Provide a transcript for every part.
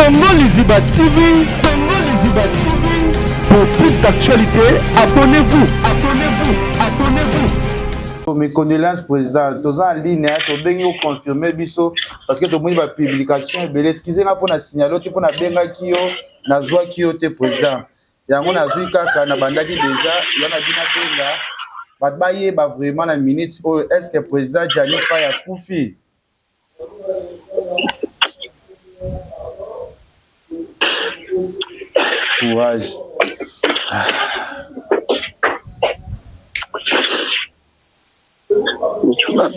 Congo Liziba TV, Congo Liziba TV. Pour plus d'actualité, abonnez-vous, abonnez-vous, abonnez-vous. Mes condoléances, président. Tous en ligne, tu bien confirmer biso parce que tu as une publication. Excusez-moi pour la signaler, tu pour la benga kio, na zwa kio te président. Yango na zui kaka na bandaki déjà, yana bina benga. Batbaye ba vraiment la minute. Est-ce que président Gianni Faye a koufi? Courage.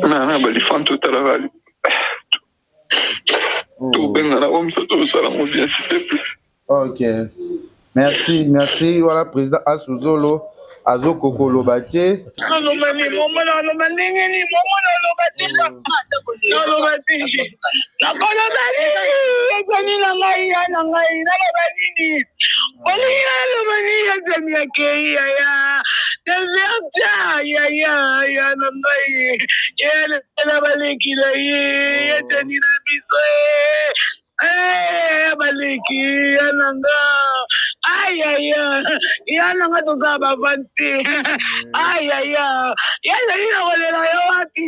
Nana balifan tout à l'heure. Tout bien dans la home, ça tout ça on vient s'il te plaît. Ok. Merci, merci. Voilà, président Asuzolo, Azo Kokolo Baté. Baliki yananga ayaya yananga tuzaba banti ayaya yana ina walela yo wapi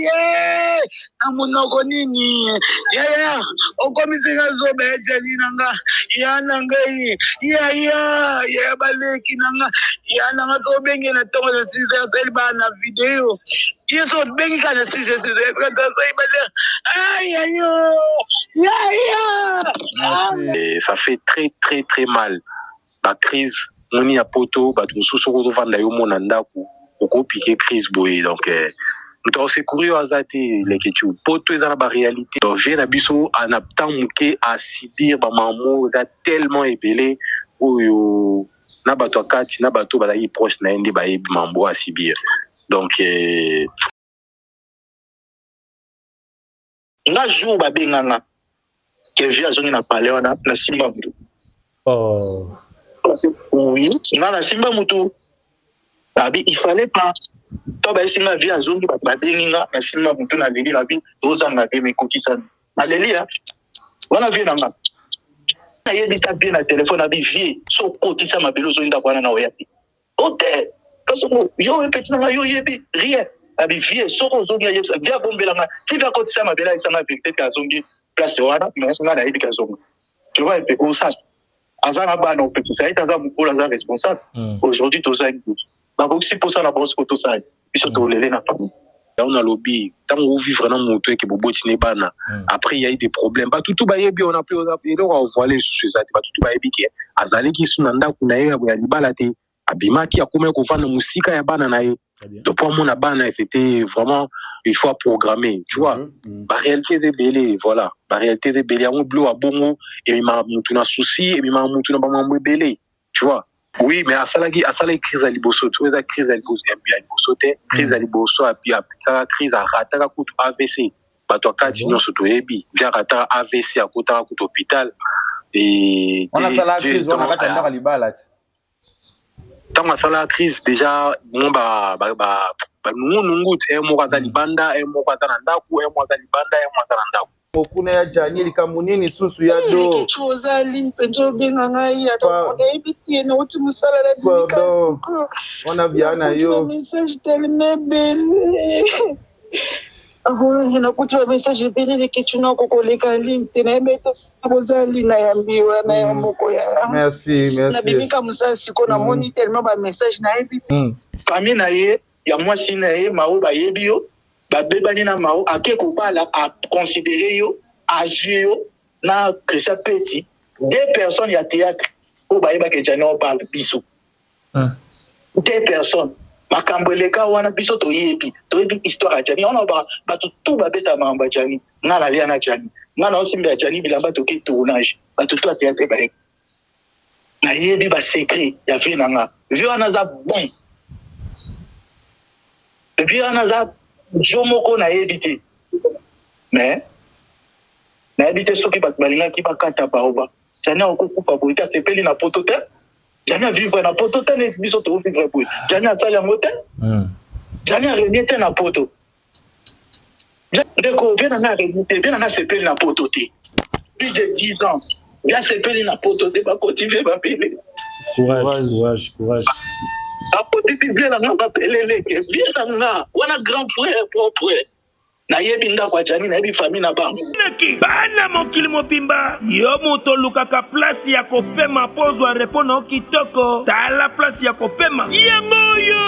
amunoko nini yaya okomisinga zobe jani nanga yananga yaya ya baliki nanga yananga to bengi na tongo na sisa selba na video yeso bengi kana sisa kanta saibale ayaya Et ça fait très très très mal. La crise, on y a poto, tout sous au vent d'ailleurs mon andaku, au piqué crise boé donc. Nous c'est curieux à zati les questions. Poto est dans la réalité. Donc j'ai l'habitude en aptant mouké à subir ma maman tellement épelé ou na bato kati na bato balayi proche na indi ba yebi mambo à subir. Donc nga jour ba benganga que j'ai à zone na parler on a la simba mutu. Oh. Oui, na la simba mutu. Abi il fallait pas to ba singa via zone ba benginga na simba mutu na leli na bi doza na be me kokisa. Na leli ya. Wana vient nga. Na yebi sa bien na téléphone abi vie so kotisa mabelo zo inda kwana na oyati. OK. Kaso yo petit na yo yebi rien. Abi vie so ko zo ya yebi via bombelanga. Ti va kotisa mabela isanga peut-être à zongi place wana mais on a la éducation tu vois et pour ça azana bana on peut ça être azana pour la responsable aujourd'hui tout ça ba aussi pour ça la bosse pour tout ça puis surtout les na pas on a lobby tant on vivre dans mon truc que bobo tine bana après il y a eu des problèmes pas tout ba yebi on a plus on va voiler sur ça pas tout ba yebi ki azali ki sunanda kuna ya libala te abimaki akome ko vana musika ya bana na ye. Donc pour moi, c'était vraiment, il faut programmer, tu vois. La réalité des bélés, voilà. La réalité des bélés, on bloque à bongo, et m'a monté un souci, et m'a monté un bélé, tu vois. Oui, mais à ça, la crise à liboso, tu vois, la crise à liboso, crise à liboso, et puis la crise à rata, à coup AVC. Bah, toi, quand tu n'as surtout ébi, via rata AVC, à coup hôpital, et. On a ça la crise, on a qu'à à libala. Tant que la crise déjà bon nous moka za libanda moka za nandaku moka za libanda moka za nandaku okuna ya jani likamunini susu ya do chozali penjo benanga ya to ebiti na uti musala la bika on a bien yo message tellement belle je na kutu message belle que tu n'as kokoleka ligne tena beta bozali na yambiwa na ya moko ya merci na bimika musasi ko na moni tellement ba message na ebi famille na ye ya mwasi na ye mao ba yebi yo ba bebani na mao akeko bala a considérer yo a jouer yo na Christian Petit deux personnes ya théâtre ko ba yeba ke jani on parle biso deux personnes makambeleka wana biso to yebi histoire ya jani on ba tout ba beta mamba jani na la lia na jani ngana osimbe ya jani bilamba to ki tournage ba tout à théâtre ba na yebi ba secret ya vie nanga vie wana za bon vie wana za jomoko na yebi mais na yebi te soki ba balinga ki ba kata ba oba jani okokufa boita sepeli na potote jani a vivre na potote ne biso to vivre boy jani a sala mote jani a reniete na poto Deko, bien à sepeli na potote. Plus de 10 ans. ya sepeli na poto te bakotive bapele Courage. akotivi vie na nga bapeleleke vie na nga wana grand frère propre nayebi ndako ya jani nayebi famille na bango bana mokili mobimba yo moto olukaka place ya kopema pozwa repo na okitoko tala place ya kopema yango oyo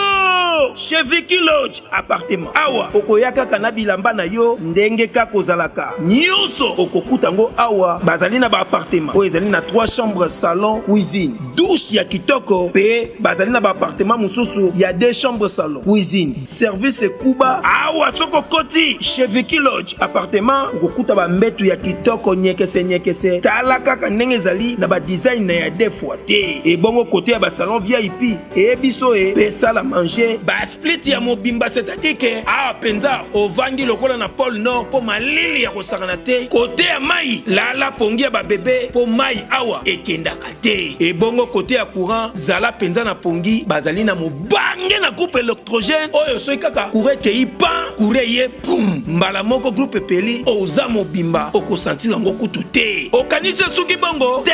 chez Vicky Lodge appartement awa okoya kaka na bilamba na yo ndenge kaka ozalaka nyonso okokuta yango awa bazali na baappartement oyo ezali na 3 chambres salon cuisine douche ya kitoko pe bazali na baappartement mosusu ya 2 chambres salon cuisine service ekuba awa soko koti chez Vicky Lodge appartement okokuta bambetu ya kitoko nyekese tala kaka ndenge ezali na badesign na ya defwa te ebongo kote ya basalon VIP eyebiso pesa la manger basplit ya mobimba c'est-à-dire ke awa penza ovandi lokola na pôle nord po malili ya kosangana te kote ya mai lala pongi ya babebe po mai awa ekendaka te ebongo kote ya courant zala penza na pongi bazali na mobange na groupe électrogène oyo soki kaka courant ekei pan courant ye pum mbala moko groupe epeli oza mobimba okosentir yango kutu te okanisi suki bongo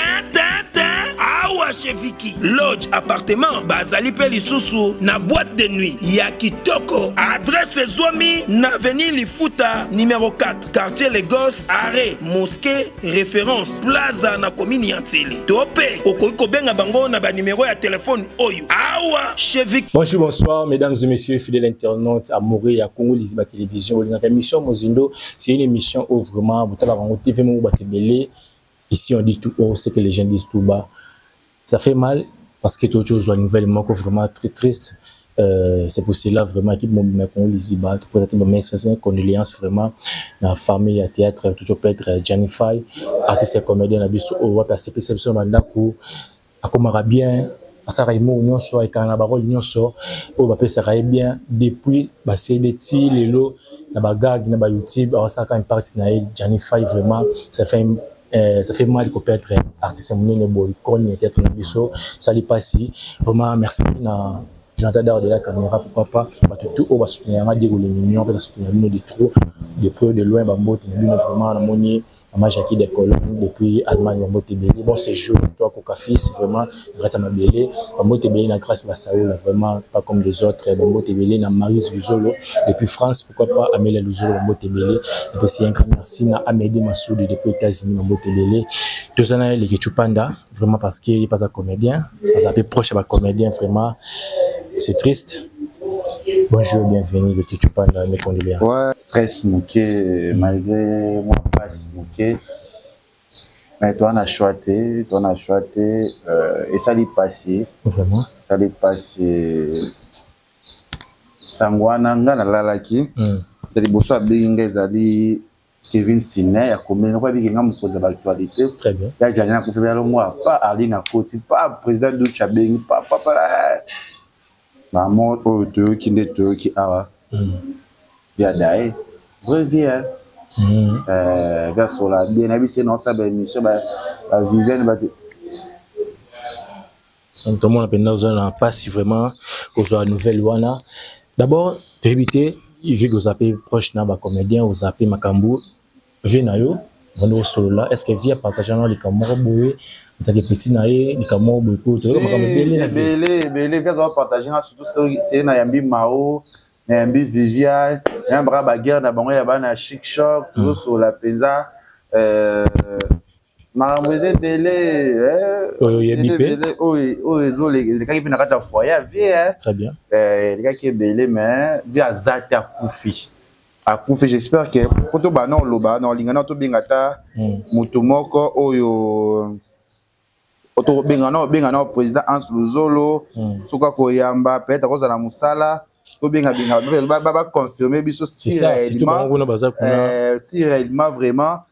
awa chez Vicky Lodge appartement bazali pe lisusu na boîte de nuit ya kitoko adresse zomi na avenue Lifuta numéro 4 quartier Lagos arrêt mosquée référence plaza na commune ya Ntseli tope okoki kobenga bango na ba numéro ya téléphone oyo awa chez Vicky. Bonsoir mesdames et messieurs fidèles internautes amoureux ya Congo Liziba télévision. Notre émission Mozindo, c'est une émission où vraiment vous avez TV ici on dit tout haut, c'est que les gens disent tout bas. Ça fait mal parce que tout chose nouvellement vraiment très triste. C'est pour cela vraiment équipe Congo Liziba pour être mes sincères condoléances vraiment dans la famille à théâtre toujours peut être Gianni Faye artiste et comédien na biso au passer perception mandaku akomara bien asara mo nyonso ekana ba rôle nyonso o ba pesa bien depuis ba CDT lelo na ba gag na ba YouTube asaka une partie na Gianni Faye vraiment ça fait mal qu'on peut être artiste monene boy icône peut-être na biso ça li passi vraiment merci na j'entends derrière de la caméra pourquoi pas tout au bas soutenir ma dire les millions peut soutenir nous de trop de peu de loin bambote nous vraiment na moni ma Jackie des colonnes depuis Allemagne bambote belé bon séjour toi coca fils vraiment grâce à ma belé bambote belé na grâce Basaoul vraiment pas comme les autres bambote belé na Marise Luzolo depuis France pourquoi pas Amélie Luzolo bambote belé et puis c'est un grand merci na Amédée Massoudi depuis États-Unis bambote belé tous en a les Ketchupanda vraiment parce qu'il n'est pas un comédien parce un peu proche à un comédien vraiment c'est triste. Bonjour, bienvenue le Ketchupanda, mes condoléances. Ouais, stress mouké, malgré moi passe mouké. Mais toi on a choisi, et ça l'est passé. Vraiment. Ça l'est passé. Sangwana ngana lalaki. Tali bosso abinga zali Kevin Sine ya komena kwa bikinga mukoza l'actualité. Très bien. Ya jana ko febela moi pas Arlina Koti, pas président de Chabengi, pas maman auto qui n'est qui a via d'ailleurs revient vers sur la bien habité dans sa belle mission Viviane va tout le monde a pendant on pas si vraiment qu'on soit nouvelle wana d'abord pour éviter vu que vous appelez proche na ba comédien vous appelez makambu venayo vando solo là est-ce que via partager dans les caméras boué tant que petit naé les caméras beaucoup to belé via ça partager surtout c'est na yambi mao na yambi Viviane na bra ba guerre na bango ya bana chic shock toujours sur la penza maramweze belé zo les gars qui na kata foyer vie très bien les gars qui belé mais via zata kufi akufi j'espère que poto ba non loba non lingana to bingata mutu moko oyo oto bengana président Hans Luzolo soka koyamba peut-être koza na musala to benga ba confirmer biso si réellement vraiment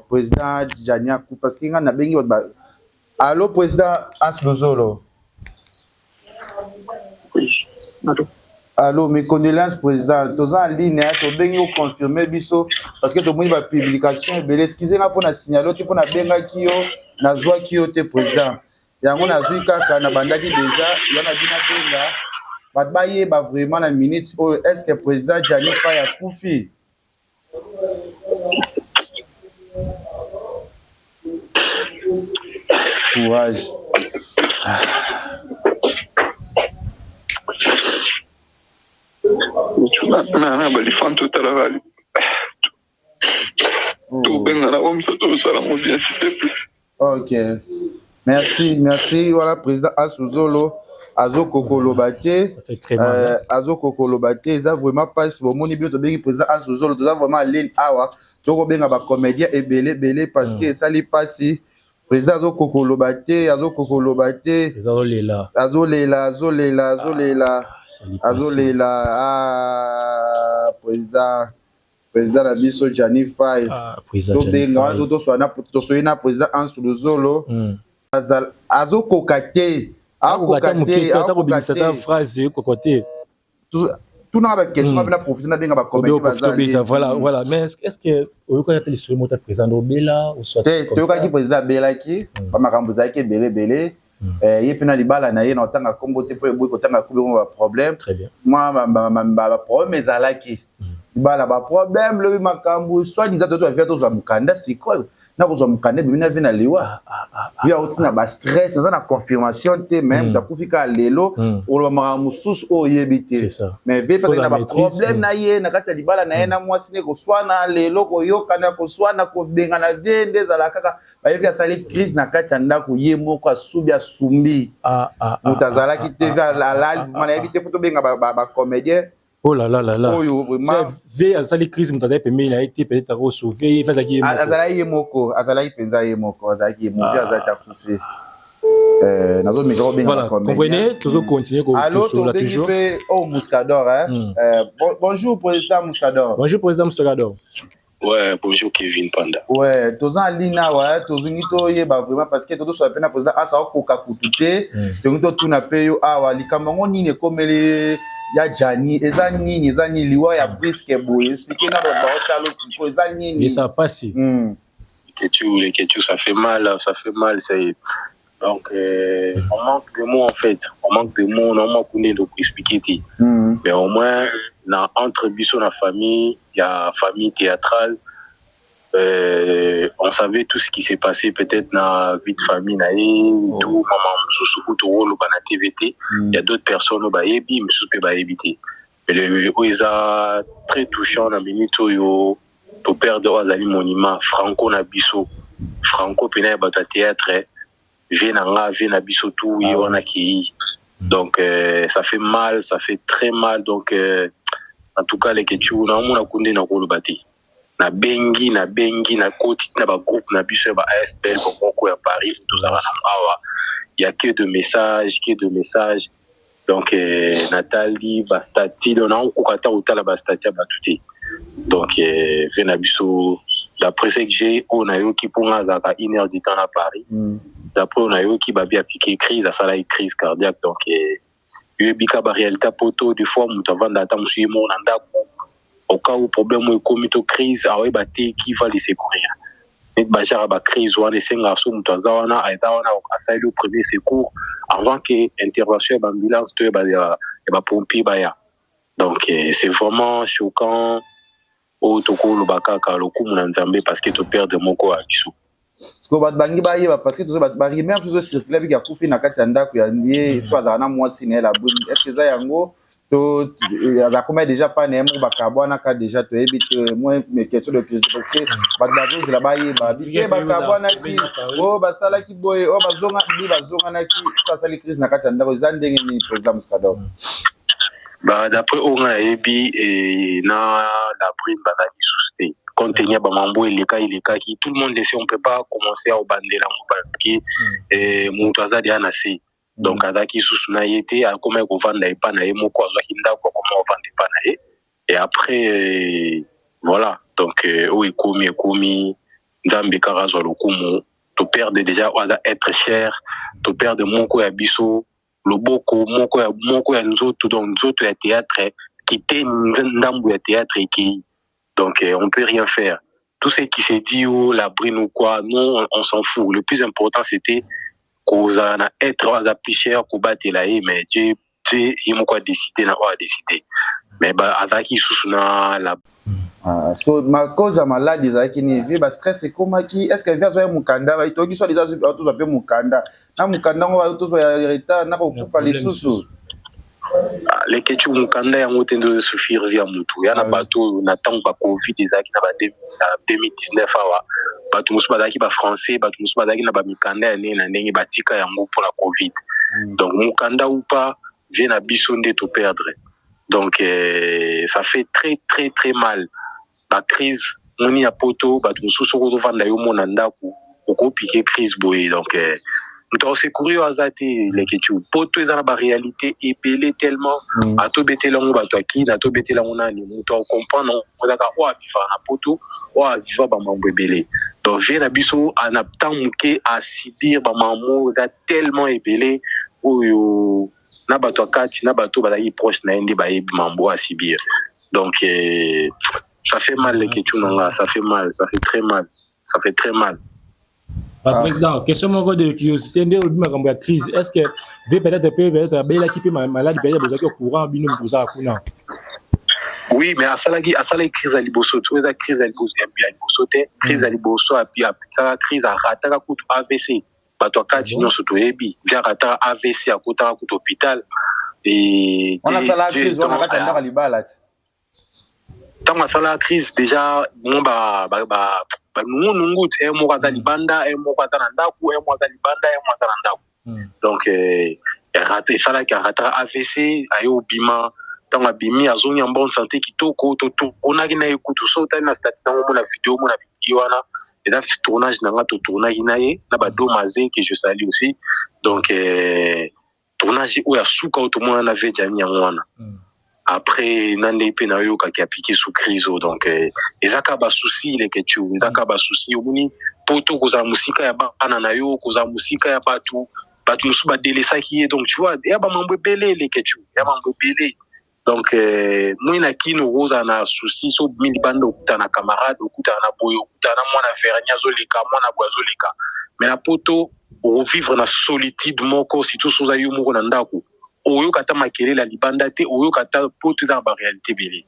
président Jania Kou parce que ngana bengi ba allo président Hans Luzolo. Allô, mes condoléances, président. Tous en ligne, tu bien confirmer biso parce que tu as une publication. Excusez-moi pour la signaler, tu peux benga kio, na zwa kio te président. Yango na zui kaka na bandaki déjà, yana bina benga. Batbaye ba vraiment la minute. Est-ce que président Gianni Faye a koufi? Courage. Nana balifan totala vali. Tout bengana comme ça tout ça mon bien s'il te plaît. Ok. Merci. Voilà, président Asuzolo, Azo Kokolo Baté. Ça fait très mal. Azo Kokolo Baté, ça vraiment pas si bon mon bio to bengi président Asuzolo, ça vraiment line awa. Donc benga ba comédien et belé parce que ça li passi. Président Azo Kokolo Baté. Azo Lela. Président Abiso Jani Faye. Président Jani Faye. Président Asuzolo. Azo kokate phrase kokote tout n'a pas question na profiter na benga ba comédie voilà mais est-ce que au ko yateli sur mota président Obela ou soit comme ça qui président Bela qui ba makambo za ki belé ye pena libala na ye na tanga kombo te po boy ko tanga ko ba problème très bien moi ba problème ezalaki libala ba problème le makambo soit disant to faire to za mukanda siko na ko mukande bimina vina liwa ya utina ba stress na confirmation te même da kufika lelo o lo mususu o yebite c'est ça mais ve pas na ba problème na ye na kati libala na ye na mwasi ne ko swana lelo ko yokana ko swana ko benga na vende za la kaka ba yefi asali crise na kati ndako ye moko asubi asumbi mutazala ki te la live mana yebite photo benga ba comédien. Oh là là. Oh, vraiment. C'est azali crise mutaza pembe na été peut-être à sauver fazaki moko. Azali penza moko, azaki movie azata kufi. Nazo micro bien voilà, comprenez, toujours continuer sur la toujours. Oh Muscador hein. Bonjour président Muscador. Bonjour président Muscador. Ouais, bonjour Kevin Panda. Ouais, tous en ligne ouais, tous ngito yeba vraiment parce que tous so pena président asa okoka kutute, ngito tuna peyo awa likambango nini komele ya Jani eza nini liwa ya briske boy expliquer na ba otalo siko eza nini et ça passe les questions ça fait mal c'est donc on manque de mots en fait on manque de expliquer mais au moins na entre biso na famille il y a famille théâtrale on savait tout ce qui s'est passé peut-être dans la vie de famille tout maman mususu kuto rôle na TVT il y a d'autres personnes au baebi mususu pe baebité mais le oisa très touchant na minute yo to perdre azali monument Franco na biso Franco pena ba théâtre vient na biso tout y on a qui donc ça fait mal ça fait très mal donc en tout cas les ketchu na mona kunde na ko lobati na bengi na koti na ba groupe na biso ba ASPL pour à Paris tout ça il y a que de messages donc Nathalie Bastati on a kokata utala Bastati batuti donc vena biso d'après ce que j'ai on a eu qui pour za 1 heure du temps à Paris d'après on a eu qui ba bien piqué crise à ça la crise cardiaque donc bika ba réalité poto des fois mutavanda ata musuye mo na ndako au cas où problème est commis de crise awe bate qui va les secourir net bajara ba crise wana senga so mutaza wana aita wana asali le premier secours avant que intervention d'ambulance to ba pompier baya donc c'est vraiment choquant au toko lo bakaka lo kumu na nzambe parce que to perdre moko a biso ko bat bangi ba yeba parce que to bat bari même toujours circuler avec ya kufi na kati ya ndako ya ndiye espaza na mwasi na la buni est-ce que za yango to za comment déjà pas né mo bakabwana ka déjà to évite moi mes questions de crise parce que bat bazo la ba yeba bike bakabwana ki o basala ki boy o bazonga na ki ça ça les crise na kati ya ndako za ndenge ni président Muscador bah d'après on a ebi et na la prime bataki susté contenir bamambo et les cas qui tout le monde sait on peut pas commencer à obander la parce que mutaza dia na si donc adaki susuna yete a comment ko vanda pas na moko azwa kinda ko comment vanda pas na et après voilà donc o ekomi nzambe karazo lokumu to perdre déjà on va être cher to perdre moko ya biso loboko moko ya nzoto donc nzoto ya théâtre qui te ndambu ya théâtre qui donc on peut rien faire tout ce qui s'est dit ou la brine ou quoi non on s'en fout le plus important c'était qu'on a être à plus cher qu'on batte là mais tu il m'a quoi décider n'a pas décidé mais bah avec qui sous la Parce que ma cause à maladie, c'est qu'il y a stress et comment qui est-ce que vient sur mon candidat, il te dit soit déjà tous appelé mon candidat. Na mon candidat on va tous retard, na ko kufa les sous. Les questions mon candidat ont été de souffrir via mutu. Ya na bateau na temps ba Covid ezaki na ba 2019 awa. Bato musu badaki ba français, bato musu badaki na ba mikanda ne na ndenge batika yango pour la Covid. Donc mon candidat ou pas vient à bisonde to perdre. Donc ça fait très très très mal. La crise moni ya poto bato mususu ko vanda yo mona ndaku ko piquer crise boye. Donc nous c'est curieux azati les questions poto ezana ba réalité épelé tellement ato betelango bato aki na to betelango nani muto comprendre on daka wa viva na poto wa viva ba mambo ebele. Donc vient na biso ana temps muke à subir ba mambo da tellement épelé oyo na bato akati na bato bazali proche na ndi ba yebi mambo à subir. Donc ça fait mal les questions là, ça fait mal, ça fait très mal, ça fait très mal. Président, question de curiosité, de la crise, est-ce que vous peut-être la belle équipe malade, vous êtes au courant, bino mbuza kuna? Oui, mais à ça la crise à liboso, tu vois la crise à liboso, crise à liboso, puis la crise à rataka kutu AVC, bato akati nyo soto ebi, via rataka AVC à kota kutu hôpital et on a ça la crise, on a kata ndaka libala. Tant que la crise déjà nous nungut et moi dans libanda et moi dans ndaku et moi dans libanda et moi dans ndaku. Donc raté ça là qui a raté AVC ayo bima tant abimi azoni en bonne santé kitoko to on a gina écoute so ta na stati na mo la vidéo mo na vidéo wana et là tournage na to tournage nae na ba domazé que je salue aussi. Donc tournage où ya suka tout monde na veja nyangwana. Après nande pe na yo qui a piqué sous crise. Donc ezaka ba souci les ketu ezaka ba souci omuni poto koza musika ya bana na yo koza musika ya batu musu ba delesa qui est. Donc tu vois ya ba mambo belé les ketu ya mambo belé. Donc moi na kino roza na souci so mili bando kuta na camarade kuta na boyo kuta na mwana vernya zoleka mwana boazoleka mais na poto revivre na solitude moko si tout soza yo moko na ndako oyo kata makele la libanda te oyo kata poto dans la réalité belé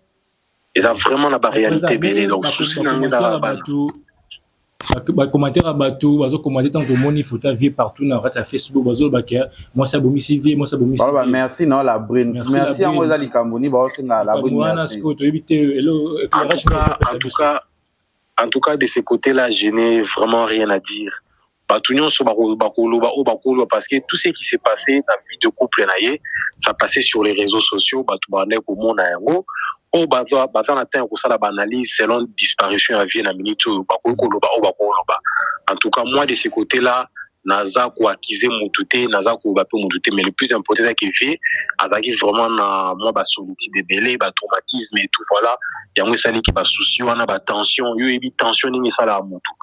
et ça vraiment la réalité belé. Donc souci na ngeza bato ba commentaire à bato bazo commenter tant que moni photo vie partout na rata Facebook bazo ba ke moi ça bomi CV moi ça bomi CV. Merci non la brune merci en oza likamboni ba osenga la brune merci. En tout cas de ce côté là je n'ai vraiment rien à dire. Parce que tout ce qui s'est passé dans la vie de couple ça passait sur les réseaux sociaux analyse selon disparition à vie en tout cas moi de ce côté là naza ko acquiser mutute naza ko bape mutute mais le plus important c'est qu'il fait azaki vraiment na moi ba solitude de belé ba traumatisme et tout voilà yango sali ki ba souci wana ba tension yo ebi tension ni sala à mutu.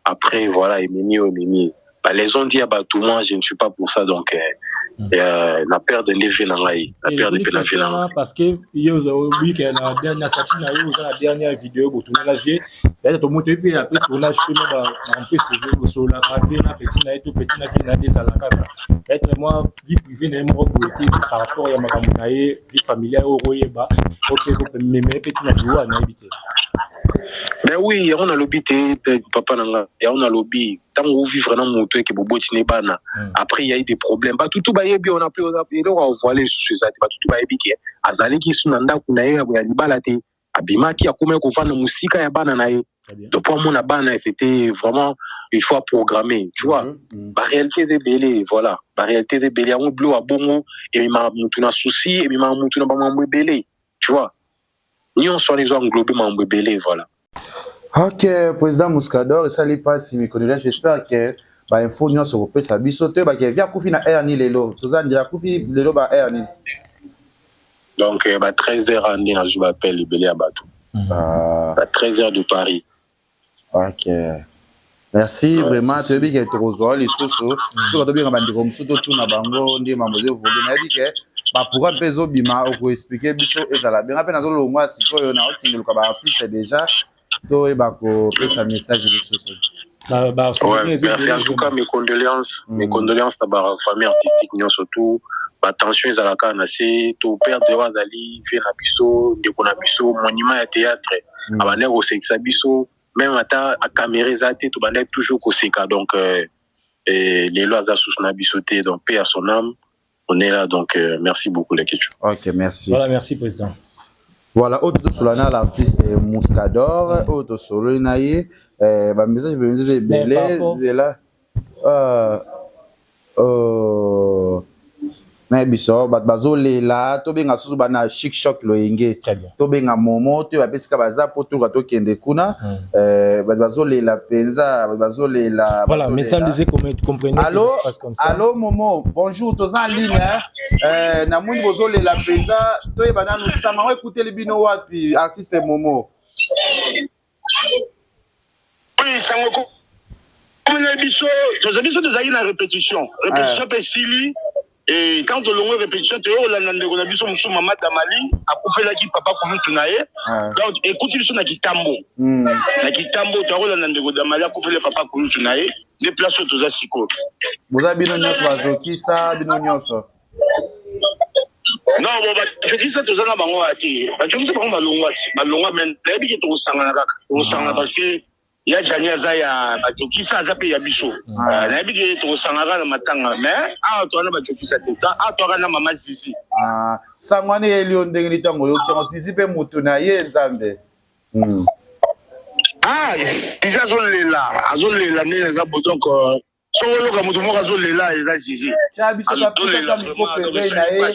Après, voilà, les gens disent, tout le monde, je ne suis pas pour ça, donc, la perte de l'effet dans la perte de l'effet dans la parce que, oui, la dernière vidéo, pour tourner la vie, peut-être au moins, après, tournage, on peut se jouer sur la radio, petit, na des alaka. Peut-être, moi, vie privée, n'a pas par rapport à ma vie familiale, au royeba, mais petit, na doua, n'a évité. Mais oui, on a lobby papa nanga, on a lobby tant qu'on vivre dans mon truc que bobo tinebana. Après il y a eu des problèmes. Pas tout bayebi on a plus on a voilé sur ça, pas tout bayebi qui azali qui sunanda kuna ya libalate abima qui a comment qu'on vend musique ya bana na. Donc pour moi na bana c'était vraiment il faut programmer, tu vois. La réalité des belé, voilà. La réalité des belé on bleu à bongo et ma mutuna souci et ma mutuna ba mambo belé, tu vois. Ni on soit les englobés mambo belé, voilà. Ok, président Muscador, ça n'est pas si mes condoléances. J'espère que l'info nous se repère sa bisote, que via Koufi na Erni lelo. Tous en dire Koufi lelo ba Erni. Donc 13h Andi na je m'appelle le belé à bateau. 13h de Paris. Ok. Merci vraiment tu bien que tu reçois les sous tout va bien bandi comme surtout tout na bango ndi mamoze voler na dit que ba pour un peso bima pour expliquer biso et ça la bien après na zo longwa siko na otinga luka ba artiste déjà to e ba ko pesa message de sous. Ouais, merci en tout cas mes condoléances à la famille artistique surtout tension ezalaka na se to père de wazali vie na biso ndeko na biso monument ya théâtre abane kosekisa biso même ata caméra ezate to bande toujours koseka donc les lois aza sous na biso te donc paix à son âme on est là donc merci beaucoup les questions. OK, merci. Voilà, merci président. Voilà, autre solana l'artiste Mouscador, autre solo naie ba message belé là na biso bat bazolela to benga susu bana chic choc loyenge to benga momo to ba pesika baza poto to kende kuna bat bazolela penza bat bazolela. Voilà, médecin disait comprenez allô, que ça se passe comme ça. Allô momo, bonjour, tous en ligne na muni bozolela penza to e bana nous sama écouter le bino wapi artiste momo. Oui, ça me comme les biso, nous avons une répétition pesili. Et quand on a répétition, tu as la biso musu mama Damali a coupé la qui papa comme tu nae. Donc écoute ils sont na kitambo. Na kitambo tu as la ndeko Damali a coupé le papa comme tu nae. Déplace tous à siko. Boza bino nyonso bazoki sa bino nyonso. Non bon ba joki sa tous na bango ati. Ba joki sa bango balongwa men. Na bi ki to sangana kaka. To sangana parce que ya jania za ya batokisa za pe ya biso na bige to sangara na matanga mais a to na batokisa te a to na mama Zizi sangwane elio ndenge ni tango yo to Zizi pe mutu na ye nzambe déjà azolela ni za donc so loka mutu moko azolela eza Zizi cha biso ka pita miko pembe na ye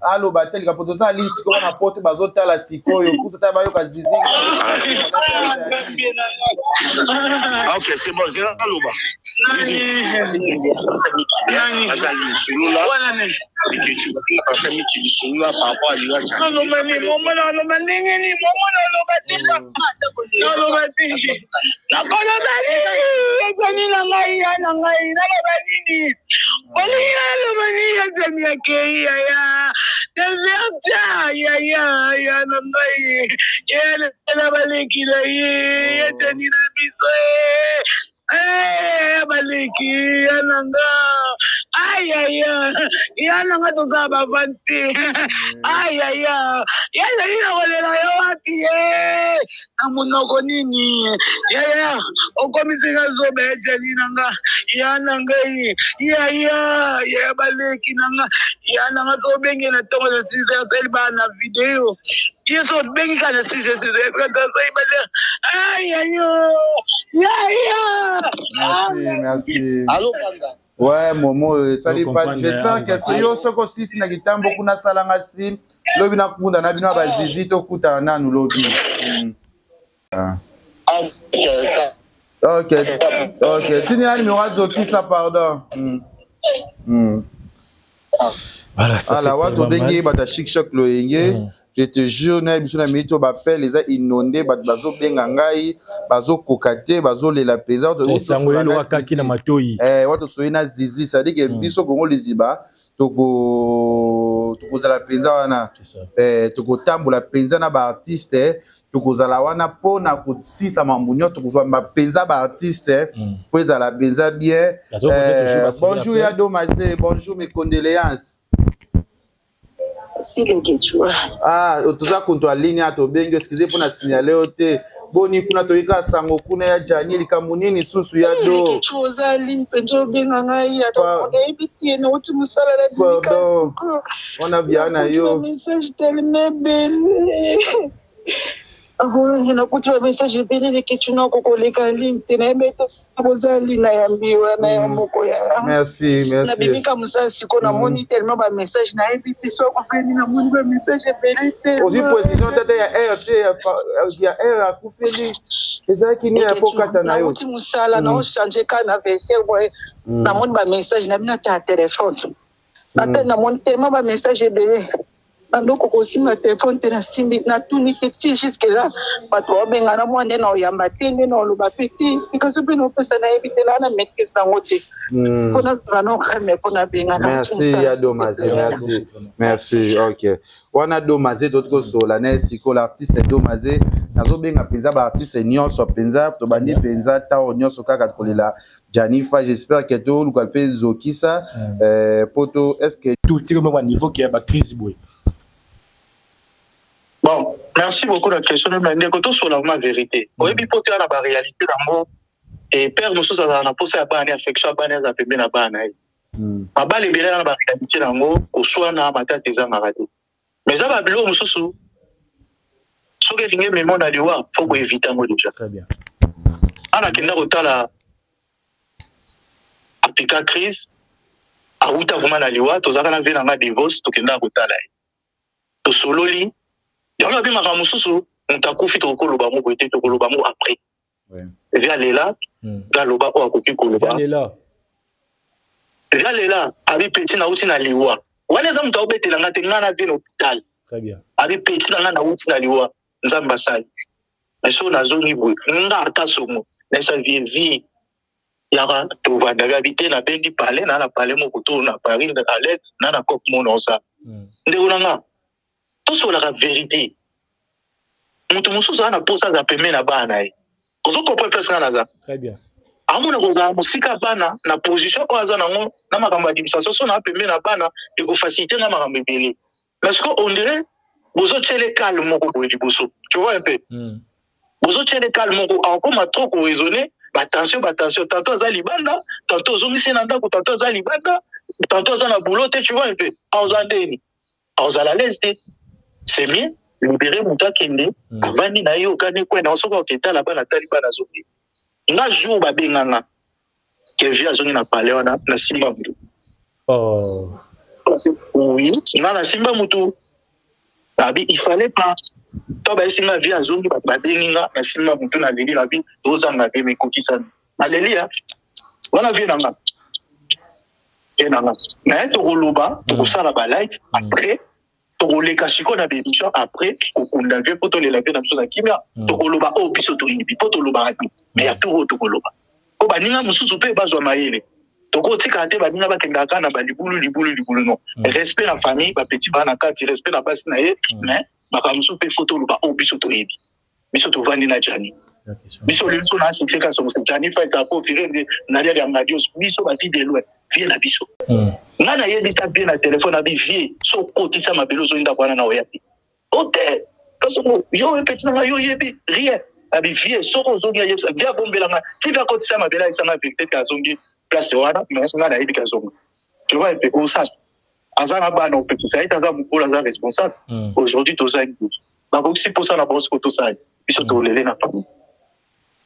alo batel ka poto za lisi ko na porte bazotala sikoyo kusa ta bayo ka Zizi. OK, c'est bon, c'est là loba. Nani azali sulula. Wana ne. Bikitu ba famille ki sulula par rapport à l'Iwacha. Non mani momo no mandenge ni momo no batika. No batika. La bona bali. Ezani na ngai na banini. Bali ya bani ya jani yake ya. Ya na ngai. Ya na baliki na ye. Ezani na biso. Baliki yananga yananga toza bavanti yazalina kolela yo wapi na monoko nini okomisinga zobe ejani nanga yananga ya baleki nanga yananga tobenge na ntongo na 6h ba na video yeso bengi kana 6h Merci. Allô, Panda. Ouais, Momo, ça lui passe. J'espère que c'est yo soko sisi na kitambo kuna salanga sim. Lobi na kunda na bino ba Zizi to kuta na nu lobi. OK. Tini ani mi wazo kisa pardon. Voilà, ça. Alors, wato bengi bata chic choc loyenge. Je te jure, na biso na mito bapel les a inondé bazo benga ngai bazo kokate bazo lela pesa de sangoyelo wakaki na matoi wato soina Zizi ça dit que biso kongo liziba toko za la penza wana toko tambola penza na ba artiste toko za la wana pona kutsisa mambunyo toko za ba penza ba artiste po za la penza bien. Bonjour Yado Mazé, bonjour mes condoléances. Si le Quechua. Tuza konto ligne ato bengi excusez pour na signaler ote boni kuna toika sango kuna ya jani likamunini susu ya do Quechua za ligne penjo benga ngai ato ebiti na uti musala la bika ona biana yo message tellement belle na kuti message belle de Quechua ko leka ligne tena beta bozali na yambiwa na ya moko ya merci na bimika musasi ko na moni tellement ba message na ebiti so ko feni na moni ba message belite aussi position tata ya ya akufeli ezaki ni ya pokata na yo uti musala na o changer kana verser boy na moni ba message na bina ta téléphone na moni tellement ba message belé Bandoko kosima téléphone tena simbi na tuni petit jusque là patro benga na mwande na oyamba tende na loba petit because bino pesa na ebitela na metkis na ngote kona zano kame kona benga na merci Yado Mazé merci OK wana Do Mazé d'autres sola na siko l'artiste Do Mazé nazobenga penza ba artiste nyonso penza to bandi penza ta nyonso kaka kolela Janifa, j'espère que tout le calpe zokisa poto est-ce que tout est au niveau qui a ba crise boy. Bon, merci beaucoup de la question. Je sur la vérité. Oui, puis pour la réalité d'amour, et père, nous sommes en posé à banner affection à banner à péber à banner. Ma balle est bien dans la réalité d'amour, au soin à ma tête des amarades. Mais ça va bien, nous sommes sur les lignes, mais mon allié, il faut éviter un mot déjà. Très bien. À la kenda rotala apika crise, à où tu as vraiment allié, tu as quand même un divorce, tu kenda rotala. Tu sololi. Yalla bi maka mususu ntakufi to koloba mo boite to koloba mo après. Ouais. Via lela galoba o akoki koloba. Via lela abi petit na uti na liwa. Wana za mta obetela ngate ngana vi na hôpital. Très bien. Abi petit na ngana uti na liwa nzamba sai. Eso na zoni boy nga akasomo na sa vie yara to vanda habiter na bendi parler na parler mo koto na Paris à l'aise na kop mo na ça. Ndeko nga sur la vérité. Mutu mususu ana posa za peme na bana e. Ozo comprendre presque na za. Très bien. Amuna koza musika bana na position ko aza nango na makambo administration so na peme na bana e ko faciliter na makambo ebele. Parce que on dirait bozo tchele calme moko boye liboso. Tu vois un peu. Bozo tchele calme moko encore ma trop ko raisonner. Attention, tantôt za libanda, tantôt zo misena ndako, tantôt za libanda, tantôt za na boulot, tu vois un peu. Auzandeni. Auzala leste. C'est mieux libérer mon gars kende avandi na yo kane kwena osoka oketa la bana taliba na zoki nga jour ba benganga ke via zongi na pale wana na simba mutu oui na simba mutu abi il fallait pas to ba singa via zongi ba benginga na simba mutu na leli la bi doza na be me kokisa na leli ya wana via nanga na to koloba to kosala ba live après les cachicons na bémission après au condamné pour les laver dans la kimia to koloba o biso to yibi pour to loba mais ya tout to koloba ko baninga mususu pe bazwa mayele to ko tika te baninga bakenda kana ba libulu non respect la famille ba petit bana kati respect la base na ye mais baka mususu pe photo loba o biso to yibi biso to vandi na jani biso lenso na sika so jani fa sa ko firenze na ya radio biso ba ti de loin vie na biso ngana yebisa bien na téléphone abi vie so kotisa mabelo zo inda bwana na oyati ote kaso yo petit na yo yebi rien abi vie so ko zongi yebisa via bombela nga ti va kotisa mabela isa na vérité ka zongi place wana mais ngana yebi ka zongi tu vois pe ko ça azana ba no petit ça itaza mukula za responsable aujourd'hui to za ngi ba ko si posa na boss ko to ça biso to lele na famille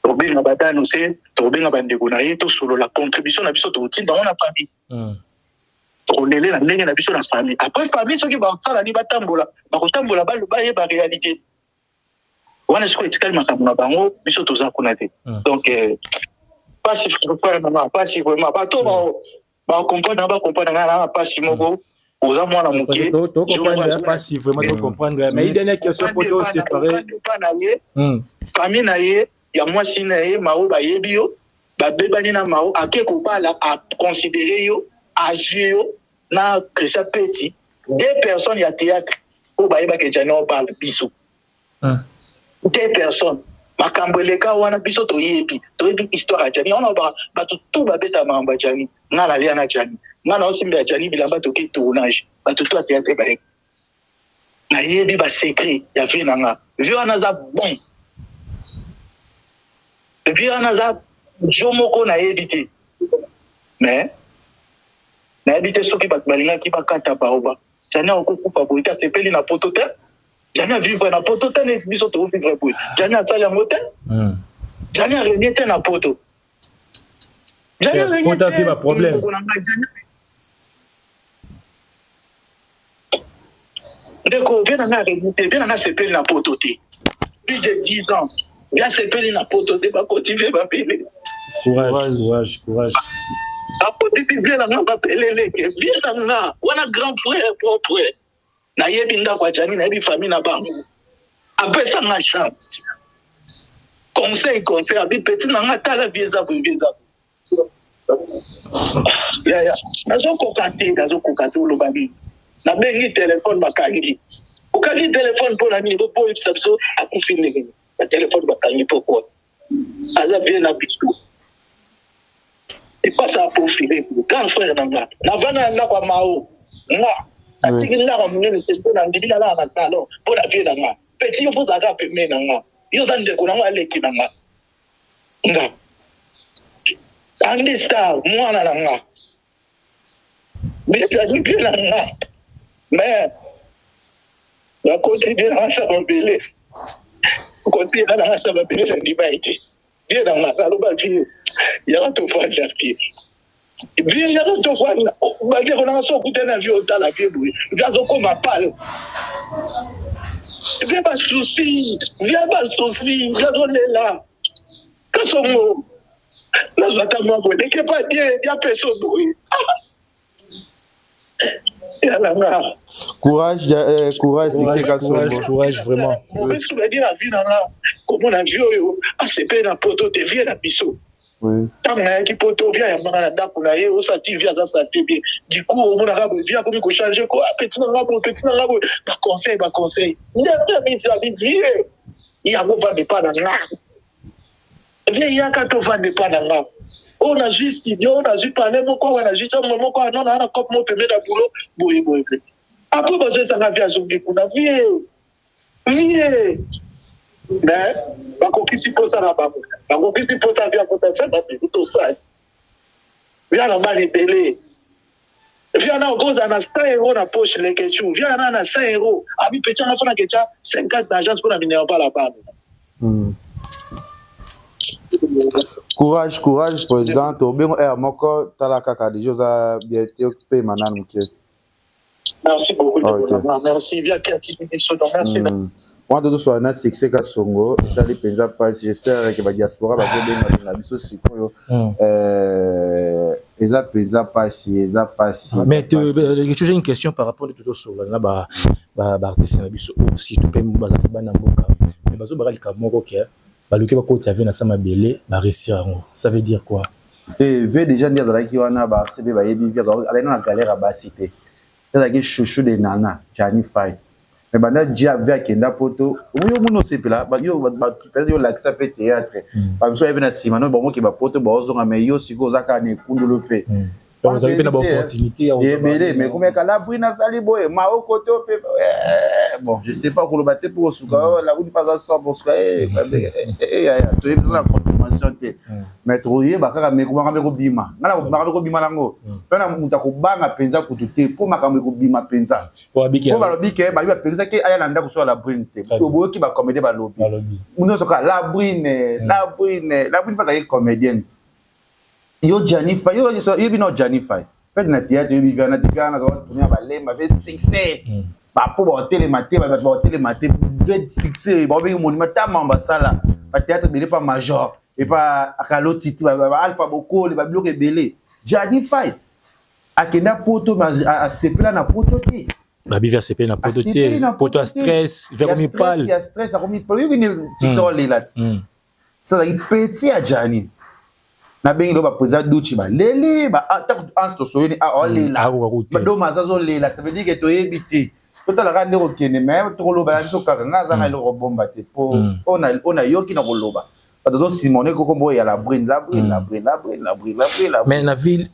Robin Abadano c'est Robin Abandego na yeto solo la contribution na biso to tin dans la famille. On est là ndenge na biso na famille. Après famille soki ba tsala ni batambola, ba kotambola ba ba ye ba réalité. Wana siko etikali makambo na bango biso to za kuna te. Donc pas si vraiment pas si vraiment ba to ba comprendre na pas si moko oza mwana muke. To comprendre pas si vraiment to comprendre mais il dernière question pour to séparer. Famille na ye ya mwasi na ye mao ba yebi yo ba bebani na mao akeko bala a considérer yo a jouer yo na Christian Petit deux personnes ya théâtre o ba yeba ke jana o parle biso deux personnes makambo eleka wana biso to yebi histoire ya jani on ba tout ba beta mamba jani ngana lia na jani ngana osimba ya jani bilamba to ki tournage ba tout théâtre ba na yebi ba secret ya vie nanga vie wana za bon. Et puis on a ça jomoko na évité mais na évité ceux qui balinga qui bakata baoba jana okufa boita sepeli na potote jana vivre na potote ne biso to vivre boy jana sala ngote jana renete na poto jana renete c'est pas problème ndeko bien na renete bien na sepeli na potote plus de 10 ans. Là, c'est pas une apôtre de ma cultiver ma pélé. Courage. Apôtre de bien la pélé, bien là, on a grand frère propre. Na yebinda kwa jani na yebi famille na bango. Après ça, ma chance. Conseil, abi petit na ngata la vieza. Ya. Nazo kokate ulobani. Na bengi téléphone makangi. Okali téléphone pour la mi, pour ipsabso akufine. Le téléphone va gagner pourquoi. Aza bien la bisto. Et pas ça pour filer. Grand frère Nanga. Navana na kwa mao. Moi. Atiki na kwa mwenye nchesto na ndibila la na talo. Pour la vie Nanga. Petit yo faut zaka peme Nanga. Yo zande ko Nanga leki Nanga. Nga. Andi star mwana Nanga. Mais ça dit bien Nanga. Mais la continuer à s'abeller. Continuer à s'abeller la liberté. Viens dans la salle, il y a tout faire la pied. Viens, il y a tout faire. On va dire qu'on a son coup d'un avion dans la vie. Viens comme un pal. Viens pas souci. Viens pas souci. Viens on est là. Qu'est-ce qu'on mot? Là, je vais t'avoir. Dès qu'il n'y a pas bien, il y a personne. Courage, courage, vraiment. Maurice va dire la vie dans la comment la vie c'est pas un poteau de vie la biseau. Oui. Tant que poteau vient ya manga na ko na ye o sa ti vient ça te bien. Du coup on a vient comme ko changer quoi petit na ngabo ba conseil. Ndata mi la vie. Il y a go va de pas dans là. Viens il y a ka to va de pas dans là. On a juste dit, on a juste parlé, on a juste un moment, on a comme mon premier boulot, boui. Après, je ça n'a bien joué pour la vie. Mais, ma copine s'y pose à la bas. Ma copine s'y pose à bien pour ça, tout ça. Viens là, mal épelé. Viens là, on cause à 100 € dans poche, les questions. Viens là, à 100 €. À mi petit, on a fait un question, 50 d'agence pour la minère pas là-bas. Courage, président. Tobingo moko talaka des choses à bien te manan muke. Merci beaucoup. Merci. Viens créativité sur merci. Moi de tout soit na succès ka songo, ça les pensa pas. J'espère que la diaspora va bien na biso sikoyo. Eza pensa pas si. Mais j'ai une question par rapport à tout ça là ba artiste na biso aussi tout pe ba na mboka. Mais bazo ba ka moko ke baluki bakoti avena sama belé ba réussir ngo. Ça veut dire quoi? Et veut déjà dire dans qui wana ba CB ba yebi via aller na galère ba cité. Ça qui chouchou de nana, Johnny Fight. Mais banda dia avec kenda poto, yo muno sepela, ba yo peut-être yo l'accès peut théâtre. Ba biso yebena simano ba mo ki ba poto ba ozonga mais yo siko zaka ne kundulu pe. On a eu une opportunité à mais comment la brina sali boy ma au côté bon je sais pas pour le battre pour souka la route pas ça pour souka tu es dans la confirmation mais trouiller ba kaka me kuma ko bima ngala ko bima nango pena muta ko banga penza kututé pour makambo ko bima penza pour ba bike ba yo penza ke aya nanda ko so la brine te to boyo ki ba comédie ba lobby uno soka la brine pas ça comédienne. Yo Janify, yo bino Janify. Peut na théâtre yo vivant na tigana ko tunya balé ma fait succès. Ba po ba télématé ba télématé fait succès. Ba bi monima ta mamba sala. Ba théâtre belé pas major et pas akalo titi ba alpha boko le ba bloqué belé. Janify. Akenda poto a sepela na poto ti. Ba bi vers sepela na poto ti. Poto a stress, vers comme il parle. Il y a stress, a comme il parle. Yo ni tikso le là. Ça il petit a Jani. Na bengi ba président Duchi ba lele ba ansto soyoni a olela ba do mazazo lela ça veut dire que to yebité to la rande ko kene mais to lo ba biso ka nga za nga lo bomba te po on a yoki na ko loba ba do Simone ko kombo ya la brine mais la ville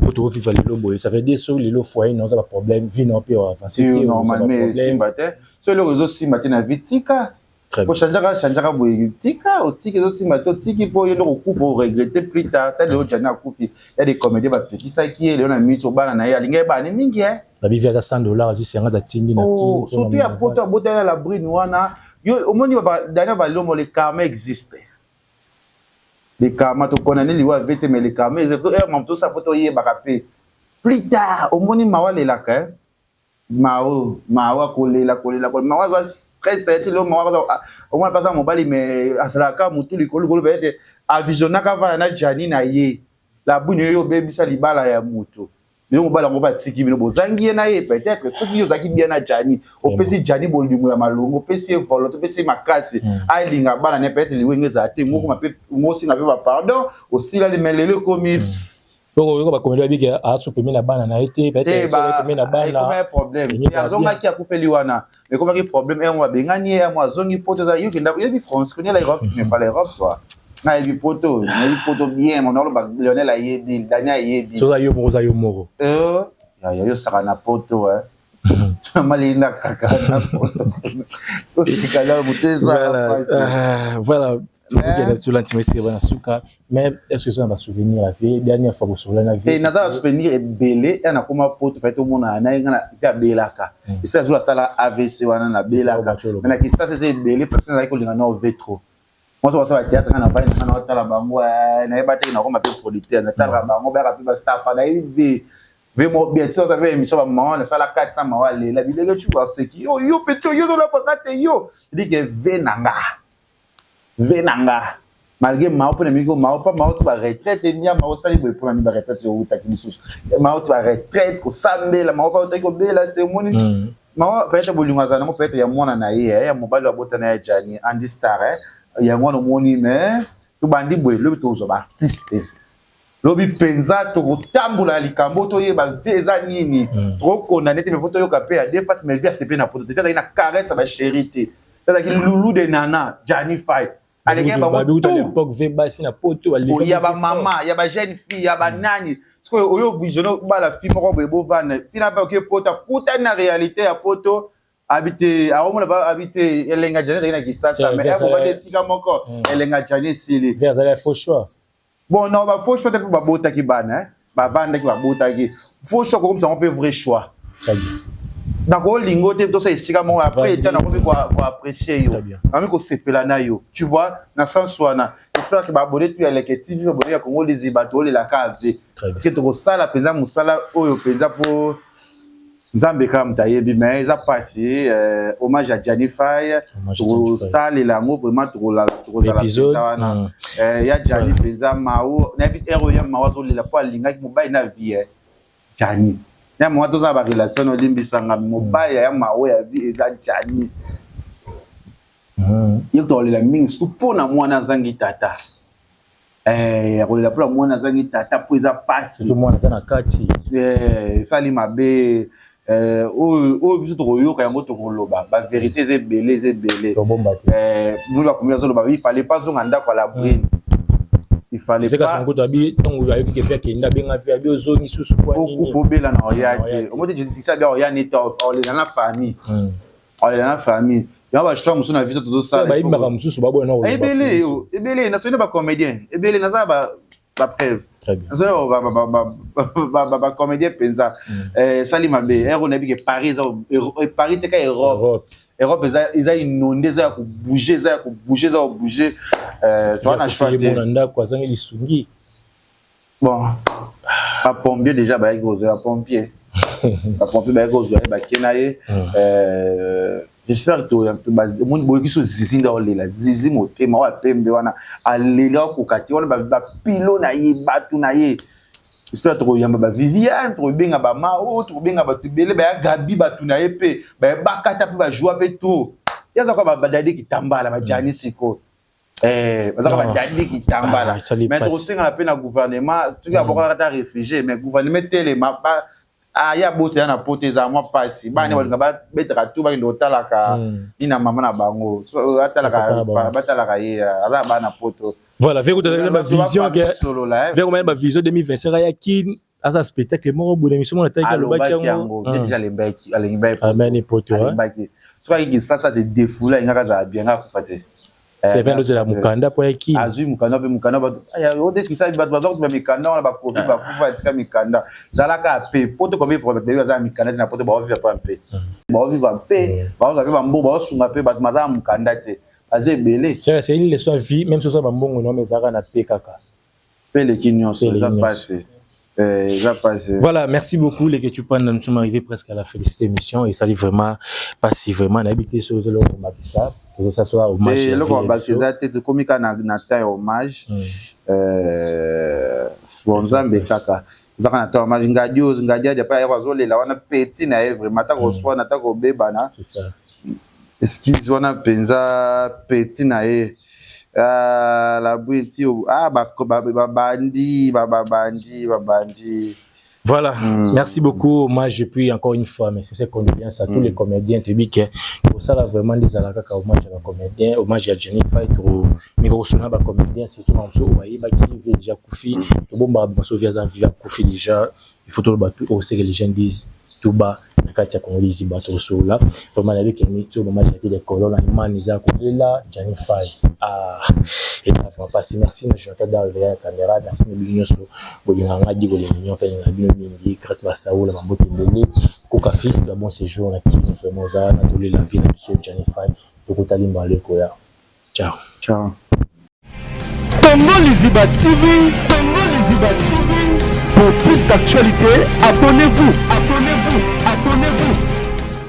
auto vivre le boy ça veut dire sur le foyer non ça pas problème vie non peut avancer normalement simbate sur le réseau simbate na vitika. Pour changer boy tika otiki zo simato tiki po yo no kufa regretter plus tard ta le jana kufi ya des comédiens ba petit ça qui est na micho bana na ya linge ba ni mingi la bivi à $100 juste nga za tindi na ki surtout ya poto bota la brine wana yo omoni ba dana ba lomo le karma existe le karma to konane liwa vete mais le karma existe mam to sa photo ye ba kapé plus tard omoni mawale la ka mawa kolela mawa za stress c'est le mawa au moins pas ça mobali mais asalaka mutu likolo bete avisionna ka va na Jani na ye la bunyo yo bebisa libala ya mutu bino mobala ngo batiki bino bozangi na ye peut-être soki yo zaki bien na Jani opesi Jani bolingo ya malongo opesi volonté opesi makasi ailinga bana ne peut-être liwenge za te moko mape mosi na pe ba pardon aussi la melele comme Donc ba komédie bi ke a supprimer na bana na été peut-être ça komédie na bana. Comme un problème. Il azonga ki akufeli wana. Mais comme un problème et moi bengani et moi zongi poto za yo kenda yo bi France connaît l'Europe mais pas l'Europe toi. Na bi poto bien mon ba Lionel ayebi Daniel ayebi. So yo moro. Yo saka na poto Malina kaka na poto. Voilà. Mais est-ce que ça va souvenir la vie dernière fois que sur la vie et naza souvenir belé et na koma poto fait tout monde na ngana ta belaka espèce de sala AVC wana na belaka mais na kisa c'est belé parce que na ko linga no vetro moi ça va théâtre na va na tala bango na ebate na koma pe producteur na tala bango ba rapi ba staff na ibi vraiment bien ça ça fait émission ba maman na sala 400 mawale la bilé tu vois c'est qui yo petit yo la pakate yo dit que venanga malgré mao pour nemigo mao pas mao tu vas retraite et mia mao sali pour na mi ba retraite au takimisus mao tu vas retraite ko sambe la mao pas ko bela c'est moni mao peut-être bolunga za na peut-être ya mwana na ye ya mobali wa bota na ya jani andi star ya mwana moni mais to bandi boy le to zo ba artiste lobi penza to kotambula likambo to ye ba veza nini trop condamné te photo yo kapé à deux faces mais via CP na poto te na caresse ba chérité c'est-à-dire que loulou de nana Jani Fight allez à l'époque Veba si na poto il y a ba maman il y a ba jeune fille il y a ba nani parce que oyo visionno ba la fille moko bebo van fina ba ke poto puta na réalité à poto habiter a on va habiter elenga Jani na kisasa mais elle va desika moko elenga Jani sili vers la faux choix bon non ba faux choix te ba bota ki bana ba banda ki ba bota ki faux choix comme ça on peut vrai choix très bien. D'accord, lingo te to ça ici comme après étant on quoi apprécier yo. Ami ko sepela na yo. Tu vois, na sens wana. J'espère que ba abonné tu les TV abonné ya Congo les bateaux les la cave. Parce que to ça la penza musala oyo penza po Nzambe kam tayebi mais ça passé hommage à Jani Faye. To ça les lango vraiment to la épisode ya Jani penza mao na bi héros ya mao zo la po linga ki mobile na vie Jani. Ya moi tous ba relation no limbisanga mobile ya mawe ya vie eza Jani il to la mingi supo na mwana zangi tata ya ko la pour mwana zangi tata po eza passe tout mwana za na kati sali mabe o biso to yoka yango to koloba ba vérité ze belé to bomba nous la combien zo ba il fallait pas zonga ndako la brune. Il fallait pas. C'est ça qu'on dit tant que avec que faire qu'il n'a bien fait bien zone sous quoi. Beaucoup faut bien là orienté. Au moins je dis ça bien orienté on est dans la famille. On est dans la famille. Ya ba chwa musu na visa tout ça. Ba imba musu ba bona. Ebele na sone ba comédien. Ebele na za ba preuve. Très bien. Na sone ba comédien penza. Sali mabe. On a vu que Paris c'est ka Europe. Europe ils a inondé ça pour bouger toi na choix de bon pas pompier déjà ba gros pompier ba gros ba kenaye j'espère que un peu base mon boy qui so zizi ndole la zizi motema wa pembe wana alela ko kati wana ba pilo na ye batu na ye j'espère que yamba ba Viviane to benga ba mao to benga ba tubele ba gabi batu na ye pe ba bakata pe ba joie pe tout yaza ko ba dadi kitambala ba Jani siko bazaka ba dadi kitambala mais to singa la pe na gouvernement tu ka boka ta réfugié mais gouvernement tele ma ya bote ya na pote za moi pasi bani balinga ba betaka tu ba ndo talaka ina mama na bango atalaka batalaka ye ala ba na poto. Voilà, vers la vision vers ma vision 2025 ya kin asa spectacle mo bo d'émission on attaque le bac yango déjà les bac alingi bac amen poto soit qui ça c'est défoula ngaka za bien ngaka fate c'est vrai nous la mukanda po ya kin azui mukanda pe mukanda ba ya odes ki sa ba bazok ba mikanda on ba profit ba kufa tika mikanda zalaka pe poto comme il faut ba za mikanda na poto ba vivre pas pe ba vivre pe ba za pe ba mbo ba sunga pe ba maza mukanda te. C'est une leçon de vie, même si ça va bon, non, mais ça va na PKK. Voilà, merci beaucoup les que tu parles. Nous sommes arrivés presque à la fin de cette émission et ça dit vraiment pas si vraiment habité sur le Mabissa. Que ça soit hommage. Le combat c'est ça, tu comme quand na taille hommage. Bonzambe kaka. Nous avons na hommage ngadia dia pas razole la wana petit na vraiment ta ko soit na ta ko beba na. C'est ça. Est-ce qu'ils ont penza petit nae La bouinti babandi. Voilà, merci beaucoup. Moi, je puis encore une fois, mais c'est condoléances à tous les comédiens. Pour ça, là, vraiment, des alaka, hommage à la comédien, hommage à Jenny Fight, mais aussi à la comédien, c'est tout le monde qui est déjà Koufi. Tout le monde via Koufi déjà. Il faut tout le bateau, aussi que les gens disent tout bas, la carte qu'on lit, bateau sur là. Vraiment, avec un métier, hommage à des colonnes, man, ils ont là, Jenny Fight. Ah, et ça va passer. Merci, je vais d'arriver à la caméra. Merci, mes bijoux sur Bolinganga, Digo, les mignons, Mingi, Grâce Bassaou, la Mambo Tembele, Coca Fils, le bon séjour, la qui nous fait Moza, la douleur, la vie, la mission, Jenny Fight, le Kotali Mbale, Koya. Ciao. Ciao. Tongo Liziba TV, Tongo Liziba TV. Pour plus d'actualités, abonnez-vous.